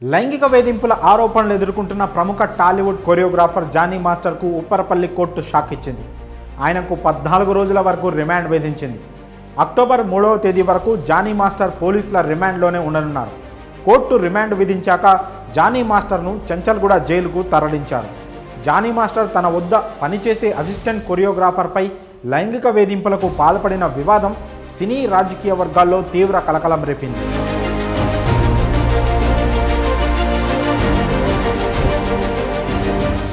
లైంగిక వేధింపుల ఆరోపణలు ఎదుర్కొంటున్న ప్రముఖ టాలీవుడ్ కొరియోగ్రాఫర్ జానీ మాస్టర్కు ఉప్పరపల్లి కోర్టు షాక్ ఇచ్చింది. ఆయనకు 14 రోజుల వరకు రిమాండ్ విధించింది. అక్టోబర్ 3వ తేదీ వరకు జానీ మాస్టర్ పోలీసుల రిమాండ్లోనే ఉండనున్నారు. కోర్టు రిమాండ్ విధించాక జానీ మాస్టర్ను చెంచల్గూడ జైలుకు తరలించారు. జానీ మాస్టర్ తన వద్ద పనిచేసే అసిస్టెంట్ కొరియోగ్రాఫర్పై లైంగిక వేధింపులకు పాల్పడిన వివాదం సినీ రాజకీయ వర్గాల్లో తీవ్ర కలకలం రేపింది.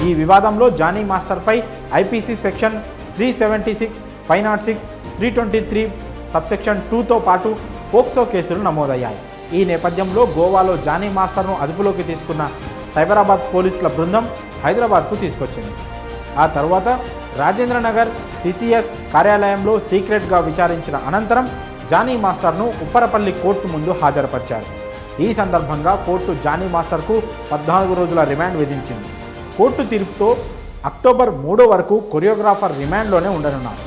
ఈ వివాదంలో జానీ మాస్టర్పై ఐపీసీ సెక్షన్ 376, 506, 323 సబ్సెక్షన్ 2తో పాటు పోక్సో కేసులు నమోదయ్యాయి. ఈ నేపథ్యంలో గోవాలో జానీ మాస్టర్ను అదుపులోకి తీసుకున్న సైబరాబాద్ పోలీసుల బృందం హైదరాబాద్కు తీసుకొచ్చింది. ఆ తర్వాత రాజేంద్రనగర్ సిసిఎస్ కార్యాలయంలో సీక్రెట్గా విచారించిన అనంతరం జానీ మాస్టర్ను ఉప్పరపల్లి కోర్టు ముందు హాజరుపరిచారు. ఈ సందర్భంగా కోర్టు జానీ మాస్టర్కు 14 రోజుల రిమాండ్ విధించింది. కోర్టు తీర్పుతో అక్టోబర్ 3 వరకు కొరియోగ్రాఫర్ రిమాండ్లోనే ఉండనున్నారు.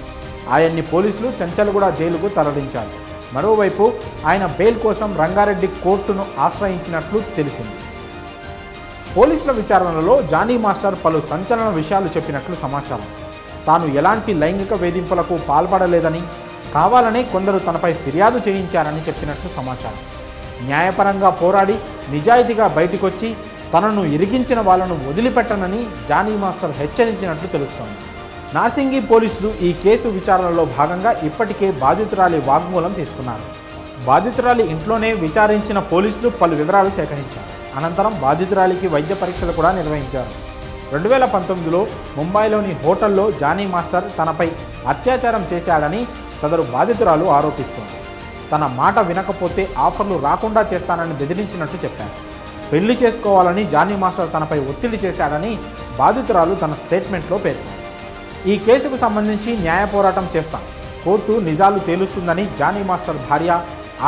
ఆయన్ని పోలీసులు చెంచల్గూడ జైలుకు తరలించారు. మరోవైపు ఆయన బెయిల్ కోసం రంగారెడ్డి కోర్టును ఆశ్రయించినట్లు తెలిసింది. పోలీసుల విచారణలో జానీ మాస్టర్ పలు సంచలన విషయాలు చెప్పినట్లు సమాచారం. తాను ఎలాంటి లైంగిక వేధింపులకు పాల్పడలేదని, కావాలనే కొందరు తనపై ఫిర్యాదు చేయించారని చెప్పినట్లు సమాచారం. న్యాయపరంగా పోరాడి నిజాయితీగా బయటికొచ్చి తనను ఇరిగించిన వాళ్లను వదిలిపెట్టనని జానీ మాస్టర్ హెచ్చరించినట్లు తెలుస్తోంది. నార్సింగి పోలీసులు ఈ కేసు విచారణలో భాగంగా ఇప్పటికే బాధితురాలి వాగ్మూలం తీసుకున్నారు. బాధితురాలి ఇంట్లోనే విచారించిన పోలీసులు పలు వివరాలు సేకరించారు. అనంతరం బాధితురాలికి వైద్య పరీక్షలు కూడా నిర్వహించారు. 2019లో ముంబైలోని హోటల్లో జానీ మాస్టర్ తనపై అత్యాచారం చేశాడని సదరు బాధితురాలు ఆరోపిస్తోంది. తన మాట వినకపోతే ఆఫర్లు రాకుండా చేస్తానని బెదిరించినట్టు చెప్పారు. పెళ్లి చేసుకోవాలని జానీ మాస్టర్ తనపై ఒత్తిడి చేశాడని బాధితురాలు తన స్టేట్మెంట్లో పేర్కొంది. ఈ కేసుకు సంబంధించి న్యాయ పోరాటం చేస్తాం, కోర్టు నిజాలు తేలుస్తుందని జానీ మాస్టర్ భార్య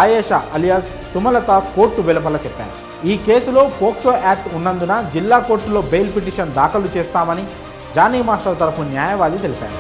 ఆయేషా అలియాస్ సుమలత కోర్టు వెలుపల చెప్పారు. ఈ కేసులో పోక్సో యాక్ట్ ఉన్నందున జిల్లా కోర్టులో బెయిల్ పిటిషన్ దాఖలు చేస్తామని జానీ మాస్టర్ తరఫు న్యాయవాది తెలిపారు.